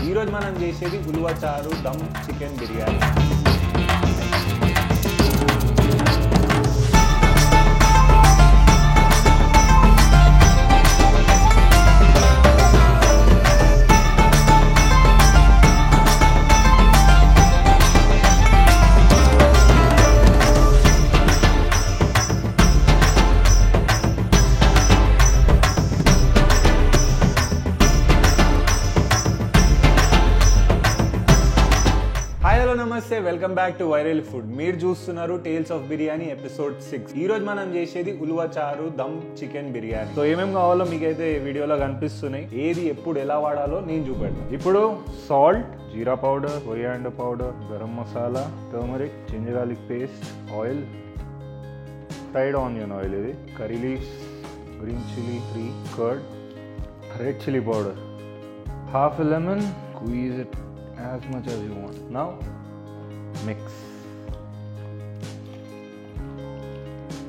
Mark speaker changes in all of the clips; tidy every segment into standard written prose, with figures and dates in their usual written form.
Speaker 1: ఈ రోజు మనం చేసేది ఉలువ చారు దమ్ చికెన్ బిర్యానీ. నమస్తే, welcome back to viral food. మీరు చూస్తున్నారు టేల్స్ ఆఫ్ బిర్యానీ ఎపిసోడ్ 6. ఈ రోజు మనం చేసేది ఉలువ చారు దమ్ చికెన్ బిర్యానీ. సో ఏమేమి కావాలో మీకైతే వీడియోలో కనిపిస్తున్నాయి. ఏది ఎప్పుడు ఎలా వాడాలో నేను చూపెడతాను. ఇప్పుడు salt, jeera powder, coriander powder, garam masala, turmeric, ginger garlic paste, oil, fried onion oil, ఇది curry leaves, green chilli, 3 curd, red chilli powder, half a lemon, squeeze it as much as you want. Now mix.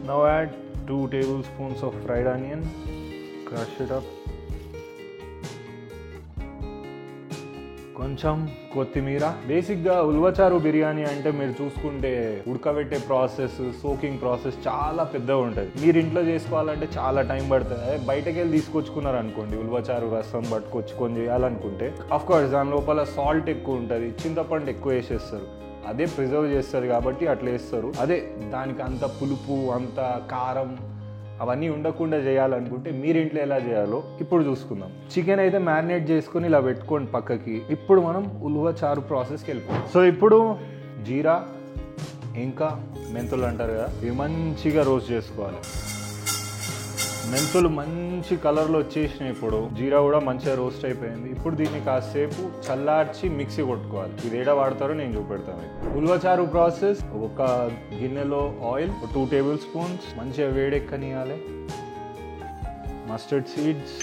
Speaker 1: Now add 2 tablespoons of fried onion, crush it up. కొంచెం కొత్తిమీర. బేసిక్గా ఉల్వచారు బిర్యానీ అంటే మీరు చూసుకుంటే ఉడకబెట్టే process, soaking process చాలా పెద్దగా ఉంటుంది. మీరు ఇంట్లో చేసుకోవాలంటే చాలా టైం పడుతుంది. బయటకు వెళ్ళి తీసుకొచ్చుకున్నారు అనుకోండి, ఉల్వచారు రసం పట్టుకొచ్చుకొని చేయాలనుకుంటే అఫ్కోర్స్ దాని లోపల సాల్ట్ ఎక్కువ ఉంటుంది, చింతపండు ఎక్కువ వేసేస్తారు. అదే ప్రిజర్వ్ చేస్తారు కాబట్టి అట్లా వేస్తారు. అదే దానికి అంత పులుపు, అంత కారం అవన్నీ ఉండకుండా చేయాలనుకుంటే మీరు ఇంట్లో ఎలా చేయాలో ఇప్పుడు చూసుకుందాం. చికెన్ అయితే మ్యారినేట్ చేసుకుని ఇలా పెట్టుకోండి పక్కకి. ఇప్పుడు మనం ఉలువ చారు ప్రాసెస్కి వెళ్ళిపోతాం. సో ఇప్పుడు జీరా ఇంకా మెంతులు అంటారు కదా, ఇవి మంచిగా రోస్ట్ చేసుకోవాలి. మెంతులు మంచి కలర్లో వచ్చేసినాయి. ఇప్పుడు జీరా కూడా మంచిగా రోస్ట్ అయిపోయింది. ఇప్పుడు దీన్ని కాసేపు చల్లార్చి మిక్సీ కొట్టుకోవాలి. ఇది ఏడా వాడతారో నేను చూపెడతాను. ఉల్వచారు ప్రాసెస్: ఒక గిన్నెలో ఆయిల్ 2 టేబుల్ స్పూన్స్ మంచిగా వేడెక్కనియాలి. మస్టర్డ్ సీడ్స్,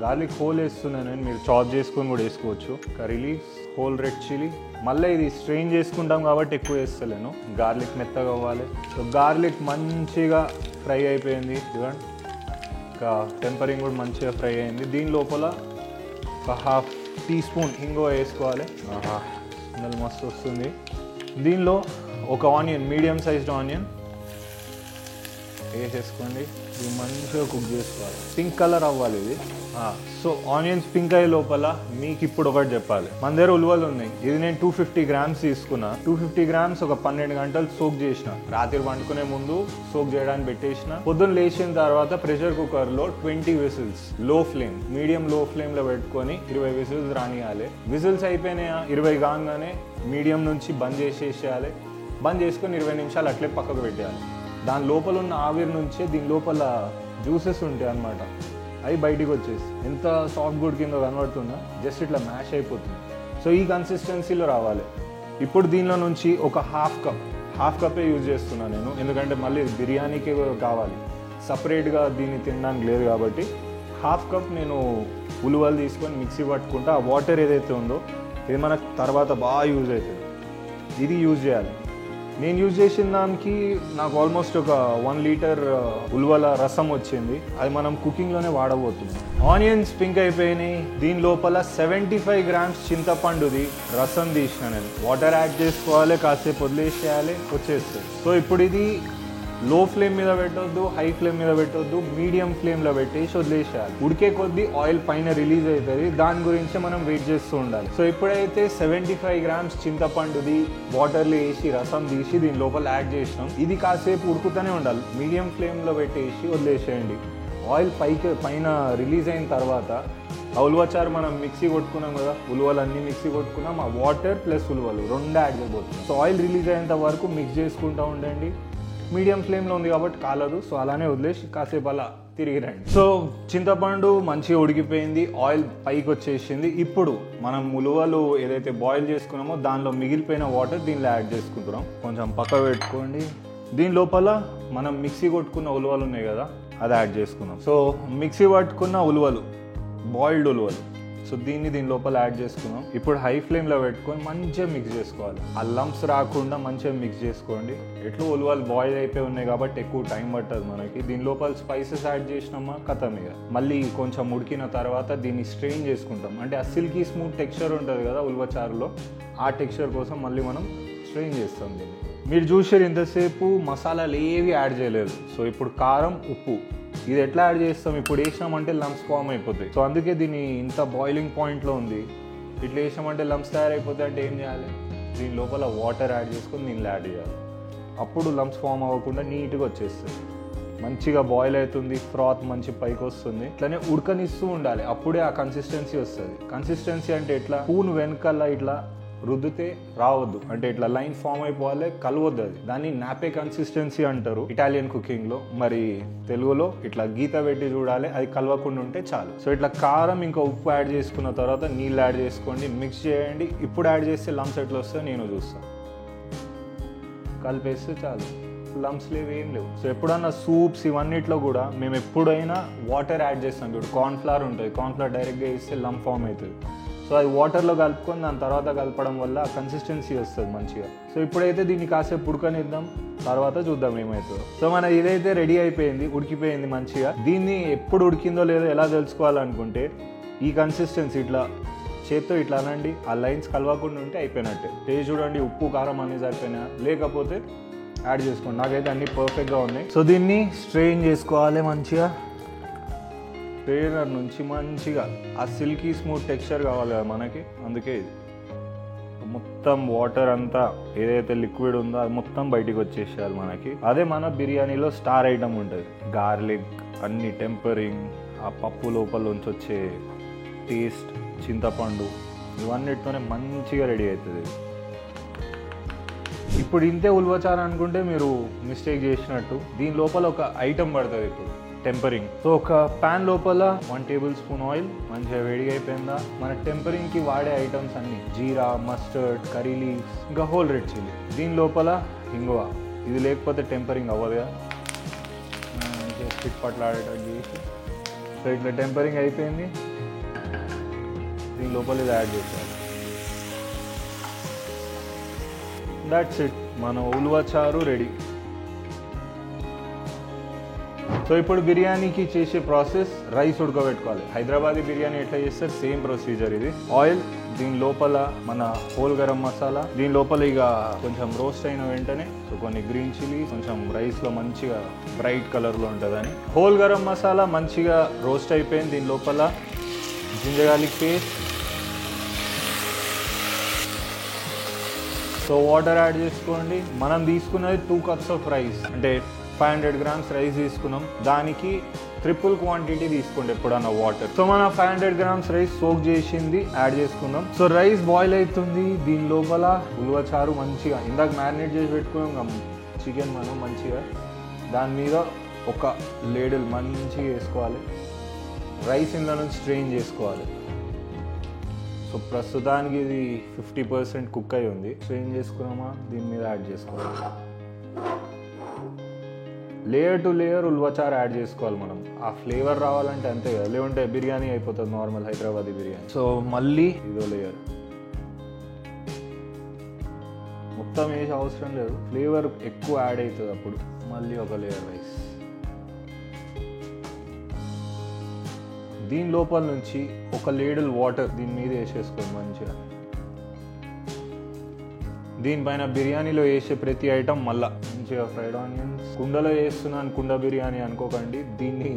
Speaker 1: గార్లిక్ హోల్ వేస్తున్నాను నేను, మీరు చాప్ చేసుకొని కూడా వేసుకోవచ్చు. Curry leaves, whole red chilli. మళ్ళీ ఇది స్ట్రెయిన్ చేసుకుంటాం కాబట్టి ఎక్కువ వేస్తలేను. గార్లిక్ మెత్తగా అవ్వాలి. సో గార్లిక్ మంచిగా ఫ్రై అయిపోయింది. చూడండి, ఇంకా టెంపరింగ్ కూడా మంచిగా ఫ్రై అయింది. దీని లోపల ఒక 1/2 టీ స్పూన్ ఇంగువ వేసుకోవాలి. స్మెల్ మస్తు వస్తుంది. దీనిలో ఒక ఆనియన్, మీడియం సైజ్డ్ ఆనియన్ వేసేసుకోండి. ఇది మంచిగా కుక్ చేసుకోవాలి. పింక్ కలర్ అవ్వాలి ఇది. సో ఆనియన్స్ పింక్ అయ్యే లోపల మీకు ఇప్పుడు ఒకటి చెప్పాలి. మన దగ్గర ఉలువలు ఉన్నాయి. ఇది నేను 250 గ్రామ్స్ తీసుకున్నా. 250 గ్రామ్స్ ఒక 12 గంటలు సోక్ చేసిన. రాత్రి వండుకునే ముందు సోక్ చేయడానికి పెట్టేసిన. పొద్దున్న లేచిన తర్వాత ప్రెషర్ కుక్కర్లో 20 విజిల్స్, లో ఫ్లేమ్, మీడియం లో ఫ్లేమ్లో పెట్టుకొని 20 విజిల్స్ రానియాలి. విజిల్స్ అయిపోయినాయా 20 కాగానే మీడియం నుంచి బంద్ చేసేసేయాలి. బంద్ చేసుకొని 20 నిమిషాలు అట్లే పక్కకు పెట్టేయాలి. దాని లోపల ఉన్న ఆవిరి నుంచే దీని లోపల జ్యూసెస్ ఉంటాయి అన్నమాట, అవి బయటికి వచ్చేసి ఎంత సాఫ్ట్ గుడ్ కింద కనబడుతుందా, జస్ట్ ఇట్లా మ్యాష్ అయిపోతుంది. సో ఈ కన్సిస్టెన్సీలో రావాలి. ఇప్పుడు దీనిలో నుంచి ఒక హాఫ్ కప్పే యూజ్ చేస్తున్నాను నేను, ఎందుకంటే మళ్ళీ బిర్యానీకి కావాలి, సపరేట్గా దీన్ని తినడానికి లేదు కాబట్టి. 1/2 కప్ నేను ఉలువలు తీసుకొని మిక్సీ పట్టుకుంటా. ఆ వాటర్ ఏదైతే ఉందో ఇది మనకు తర్వాత బాగా యూజ్ అవుతుంది. ఇది యూజ్ చేయాలి. నేను యూజ్ చేసిన దానికి నాకు ఆల్మోస్ట్ ఒక 1 లీటర్ ఉలువల రసం వచ్చింది. అది మనం కుకింగ్లోనే వాడబోతున్నాం. ఆనియన్స్ పింక్ అయిపోయినాయి. దీని లోపల 75 గ్రామ్స్ చింతపండుది రసం తీసిన నేను. వాటర్ యాడ్ చేసుకోవాలి, కాసేపు వదిలేసేయాలి, వచ్చేస్తుంది. సో ఇప్పుడు ఇది లో ఫ్లేమ్ మీద పెట్టొద్దు, హై ఫ్లేమ్ మీద పెట్టొద్దు, మీడియం ఫ్లేమ్లో పెట్టేసి వదిలేసేయాలి. ఉడికే కొద్దీ ఆయిల్ పైన రిలీజ్ అవుతుంది. దాని గురించి మనం వెయిట్ చేస్తూ ఉండాలి. సో ఇప్పుడైతే 75 గ్రామ్స్ చింతపండుది వాటర్లో వేసి రసం తీసి దీని లోపల యాడ్ చేసినాం. ఇది కాసేపు ఉడుకుతూనే ఉండాలి. మీడియం ఫ్లేమ్లో పెట్టేసి వదిలేసేయండి. ఆయిల్ పైన రిలీజ్ అయిన తర్వాత ఆ ఉలువచారు మనం మిక్సీ కొట్టుకున్నాం కదా, ఉలువలు అన్నీ మిక్సీ కొట్టుకున్నాం. ఆ వాటర్ ప్లస్ ఉలువలు 2 యాడ్ చేయబోతున్నాం. సో ఆయిల్ రిలీజ్ అయ్యేంత వరకు మిక్స్ చేసుకుంటూ ఉండండి. మీడియం ఫ్లేమ్లో ఉంది కాబట్టి కాలదు. సో అలానే వదిలేసి కాసేపు అలా తిరిగి రండి. సో చింతపండు మంచిగా ఉడికిపోయింది, ఆయిల్ పైకి వచ్చేసింది. ఇప్పుడు మనం ఉలువలు ఏదైతే బాయిల్ చేసుకున్నామో దానిలో మిగిలిపోయిన వాటర్ దీనిలో యాడ్ చేసుకుంటున్నాం. కొంచెం పక్క పెట్టుకోండి. దీని లోపల మనం మిక్సీ కొట్టుకున్న ఉలువలు ఉన్నాయి కదా, అది యాడ్ చేసుకున్నాం. సో మిక్సీ పట్టుకున్న ఉలువలు, బాయిల్డ్ ఉలువలు సో దీని లోపల యాడ్ చేసుకున్నాం. ఇప్పుడు హై ఫ్లేమ్లో పెట్టుకొని మంచిగా మిక్స్ చేసుకోవాలి. ఆ లంప్స్ రాకుండా మంచిగా మిక్స్ చేసుకోండి. ఎట్లా ఉలువలు బాయిల్ అయిపోయి ఉన్నాయి కాబట్టి ఎక్కువ టైం పట్టదు మనకి. దీని లోపల స్పైసెస్ యాడ్ చేసినామా కథం ఇక. మళ్ళీ కొంచెం ఉడికిన తర్వాత దీన్ని స్ట్రెయిన్ చేసుకుంటాం. అంటే ఆ సిల్కీ స్మూత్ టెక్స్చర్ ఉంటుంది కదా ఉలువచారులో, ఆ టెక్స్చర్ కోసం మళ్ళీ మనం స్ట్రెయిన్ చేస్తాం దీన్ని. మీరు చూసారు ఇంతసేపు మసాలాలు ఏవి యాడ్ చేయలేదు. సో ఇప్పుడు కారం, ఉప్పు ఇది ఎట్లా యాడ్ చేస్తాం, ఇప్పుడు వేసినామంటే లంప్స్ ఫామ్ అయిపోతాయి. సో అందుకే దీన్ని ఇంత బాయిలింగ్ పాయింట్లో ఉంది. ఇట్లా వేసినామంటే లంప్స్ తయారైపోతాయి. అంటే ఏం చేయాలి, దీని లోపల వాటర్ యాడ్ చేసుకొని దీనిలో యాడ్ చేయాలి. అప్పుడు లంప్స్ ఫామ్ అవ్వకుండా నీట్గా వచ్చేస్తుంది. మంచిగా బాయిల్ అవుతుంది, ఫ్రాత్ మంచి పైకి వస్తుంది. ఇట్లానే ఉడకనిస్తూ ఉండాలి, అప్పుడే ఆ కన్సిస్టెన్సీ వస్తుంది. కన్సిస్టెన్సీ అంటే ఎట్లా, స్పూన్ వెనకాల ఇట్లా రుద్దితే రావద్దు, అంటే ఇట్లా లైన్ ఫామ్ అయిపోవాలి, కలవద్దు. అది దాన్ని నాపే కన్సిస్టెన్సీ అంటారు ఇటాలియన్ కుకింగ్లో. మరి తెలుగులో ఇట్లా గీత పెట్టి చూడాలి, అది కలవకుండా ఉంటే చాలు. సో ఇట్లా కారం ఇంకా ఉప్పు యాడ్ చేసుకున్న తర్వాత నీళ్ళు యాడ్ చేసుకోండి, మిక్స్ చేయండి. ఇప్పుడు యాడ్ చేస్తే లంప్స్ ఎట్లా వస్తాయో నేను చూస్తాను. కలిపేస్తే చాలు, లంప్స్ లేవు, ఏం లేవు. సో ఎప్పుడన్నా సూప్స్ ఇవన్నిట్లో కూడా మేము ఎప్పుడైనా వాటర్ యాడ్ చేస్తాం. ఇప్పుడు కార్న్ఫ్లవర్ ఉంటుంది, కార్న్ఫ్లవర్ డైరెక్ట్గా వేస్తే లంప్ ఫామ్ అవుతుంది. సో అది వాటర్లో కలుపుకొని దాని తర్వాత కలపడం వల్ల కన్సిస్టెన్సీ వస్తుంది మంచిగా. సో ఇప్పుడైతే దీన్ని కాసేపు ఉడకనిద్దాం, తర్వాత చూద్దాం ఏమవుతుందో. సో మన ఇదైతే రెడీ అయిపోయింది, ఉడికిపోయింది మంచిగా. దీన్ని ఎప్పుడు ఉడికిందో లేదో ఎలా తెలుసుకోవాలనుకుంటే ఈ కన్సిస్టెన్సీ ఇట్లా చేత్తో ఇట్లా అనండి, ఆ లైన్స్ కలవకుండా ఉంటే అయిపోయినట్టే. టేస్ట్ చూడండి, ఉప్పు కారం అన్నీ సరిపోయినా, లేకపోతే యాడ్ చేసుకోండి. నాకైతే అన్నీ పర్ఫెక్ట్గా ఉన్నాయి. సో దీన్ని స్ట్రెయిన్ చేసుకోవాలి మంచిగా. స్ట్రెయినర్ నుంచి మంచిగా ఆ సిల్కీ స్మూత్ టెక్స్చర్ కావాలి కదా మనకి, అందుకే ఇది మొత్తం వాటర్ అంతా ఏదైతే లిక్విడ్ ఉందో అది మొత్తం బయటికి వచ్చేసేయాలి మనకి. అదే మన బిర్యానీలో స్టార్ ఐటమ్ ఉంటుంది, గార్లిక్, అన్ని టెంపరింగ్, ఆ పప్పు లోపల నుంచి వచ్చే టేస్ట్, చింతపండు, ఇవన్నిటితోనే మంచిగా రెడీ అవుతుంది. ఇప్పుడు ఇంతే ఉల్వచారు అనుకుంటే మీరు మిస్టేక్ చేసినట్టు. దీని లోపల ఒక ఐటమ్ పడుతుంది ఇప్పుడు, టెంపరింగ్. సో ఒక ప్యాన్ లోపల 1 టేబుల్ స్పూన్ ఆయిల్ మంచిగా వేడిగా అయిపోయిందా, మన టెంపరింగ్కి వాడే ఐటమ్స్ అన్నీ జీరా, మస్టర్డ్, కర్రీ లీవ్స్, ఇంకా హోల్ రెడ్ చిల్లీ. దీని లోపల ఇంగువ, ఇది లేకపోతే టెంపరింగ్ అవ్వదుగా. మంచిగా స్టిక్ పట్లాడేటట్టు చేసి, సో ఇట్లా టెంపరింగ్ అయిపోయింది. దీని లోపల ఇది యాడ్ చేసేయాలి. దట్స్ ఇట్, మన ఉల్వచారు రెడీ. సో ఇప్పుడు బిర్యానీకి చేసే ప్రాసెస్, రైస్ ఉడకబెట్టుకోవాలి. హైదరాబాదీ బిర్యానీ ఎట్లా చేస్తారు సేమ్ ప్రొసీజర్ ఇది. ఆయిల్, దీని లోపల మన హోల్ గరం మసాలా, దీని లోపల ఇక కొంచెం రోస్ట్ అయిన వెంటనే సో కొన్ని గ్రీన్ చిల్లీ, కొంచెం రైస్లో మంచిగా బ్రైట్ కలర్లో ఉంటుందని. హోల్ గరం మసాలా మంచిగా రోస్ట్ అయిపోయింది. దీని లోపల ginger garlic paste, so water add చేసుకోండి. మనం తీసుకున్నది 2 cups ఆఫ్ రైస్, అంటే 500 grams రైస్ తీసుకున్నాం. దానికి ట్రిపుల్ క్వాంటిటీ తీసుకోండి ఎప్పుడన్నా వాటర్. సో మనం 500 grams రైస్ సోక్ చేసింది యాడ్ చేసుకుందాం. సో రైస్ బాయిల్ అవుతుంది. దీని లోపల ఉల్వచారు మంచిగా ఇందాక మ్యారినేట్ చేసి పెట్టుకున్నాం చికెన్, మనం మంచిగా దాని మీద ఒక లేడల్ మంచిగా వేసుకోవాలి. రైస్ ఇందులో నుంచి స్ట్రెయిన్ చేసుకోవాలి. సో ప్రస్తుతానికి ఇది 50% కుక్ అయి ఉంది. స్ట్రెయిన్ చేసుకున్నామా, దీని మీద యాడ్ చేసుకోవాలి. లేయర్ టు లేయర్ ఉల్వచారు యాడ్ చేసుకోవాలి మనం. ఆ ఫ్లేవర్ రావాలంటే అంతే కదా, లేకుంటే బిర్యానీ అయిపోతుంది నార్మల్ హైదరాబాదీ బిర్యానీ. సో మళ్ళీ ఇదో లేయర్ మొత్తం వేసే అవసరం లేదు, ఫ్లేవర్ ఎక్కువ యాడ్ అవుతుంది అప్పుడు. మళ్ళీ ఒక లేయర్ రైస్. దీని లోపల నుంచి ఒక లేడల్ వాటర్ దీని మీద వేసేసుకోండి మంచిగా. దీనిపైన బిర్యానీలో వేసే ప్రతి ఐటమ్ మళ్ళీ మంచిగా ఫ్రైడ్ ఆనియన్స్. కుండలో చేస్తున్నాను, కుండ బిర్యానీ అనుకోకండి. దీన్ని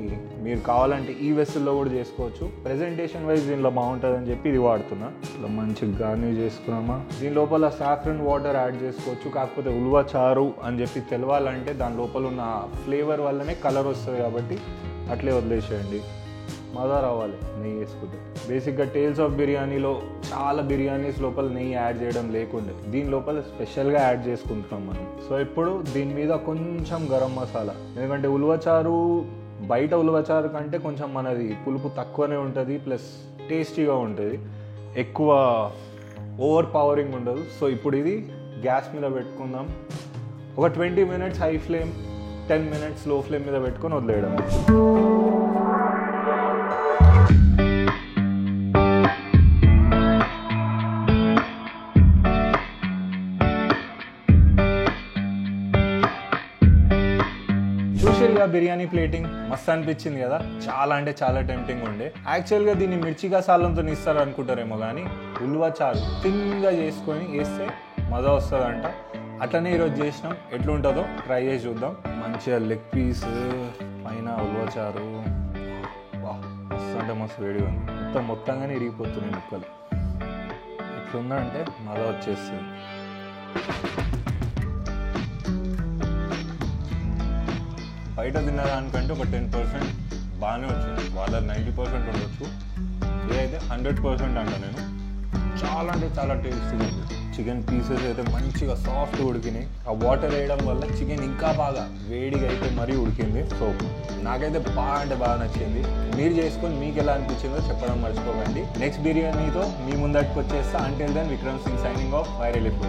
Speaker 1: మీరు కావాలంటే ఈ వెస్సల్లో కూడా చేసుకోవచ్చు. ప్రెజెంటేషన్ వైజ్ దీనిలో బాగుంటుందని చెప్పి ఇది వాడుతున్నా. ఇట్లా మంచిగా గార్నిష్ చేసుకున్నామా. దీని లోపల సాఫ్రన్ వాటర్ యాడ్ చేసుకోవచ్చు, కాకపోతే ఉల్వచారు అని చెప్పి తెలవాలంటే దాని లోపల ఉన్న ఫ్లేవర్ వల్లనే కలర్ వస్తుంది కాబట్టి అట్లే వదిలేసేయండి. మజా రావాలి నెయ్యి వేసుకుంటే. బేసిక్గా టేల్స్ ఆఫ్ బిర్యానీలో చాలా బిర్యానీస్ లోపల నెయ్యి యాడ్ చేయడం లేకుండే, దీని లోపల స్పెషల్గా యాడ్ చేసుకుంటున్నాం మనం. సో ఇప్పుడు దీని మీద కొంచెం గరం మసాలా, ఎందుకంటే ఉల్వచారు బయట ఉల్వచారు కంటే కొంచెం మనది పులుపు తక్కువనే ఉంటుంది, ప్లస్ టేస్టీగా ఉంటుంది, ఎక్కువ ఓవర్ పవరింగ్ ఉండదు. సో ఇప్పుడు ఇది గ్యాస్ మీద పెట్టుకుందాం. ఒక 20 minutes హై ఫ్లేమ్, 10 minutes లో ఫ్లేమ్ మీద పెట్టుకొని వదిలేయడం. బిర్యానీ ప్లేటింగ్ మస్తు అనిపించింది కదా, చాలా అంటే చాలా టెంప్టింగ్ ఉండే. యాక్చువల్గా దీన్ని మిర్చి మసాలంతో ఇస్తారు అనుకుంటారేమో, కానీ ఉల్వా చారు థిన్గా చేసుకొని వేస్తే మజా వస్తుందంట. అట్లనే ఈరోజు చేసినాం, ఎట్లుంటుందో ట్రై చేసి చూద్దాం. మంచిగా లెగ్ పీస్ పైన ఉల్వా చారు, మస్తు అంటే మస్తు వేడిగా ఉంది, మొత్తంగానే ఇరిగిపోతున్నాయి ముక్కలు. ఎట్లుందంటే మజా వచ్చేస్తుంది. బయట తిన్నదానికంటే ఒక 10% బాగానే వచ్చింది, వాళ్ళ 90% ఉండొచ్చు, ఇదైతే 100% అంట. నేను చాలా అంటే చాలా టేస్టీగా ఉంది. చికెన్ పీసెస్ అయితే మంచిగా సాఫ్ట్ ఉడికినాయి. ఆ వాటర్ వేయడం వల్ల చికెన్ ఇంకా బాగా వేడిగా అయితే మరీ ఉడికింది. సో నాకైతే బాగా అంటే బాగా నచ్చింది. మీరు చేసుకొని మీకు ఎలా అనిపించిందో చెప్పడం మర్చిపోకండి. నెక్స్ట్ బిర్యానీతో మీ ముందటికి వచ్చేస్తా. Until then Vikram Singh signing off viral food.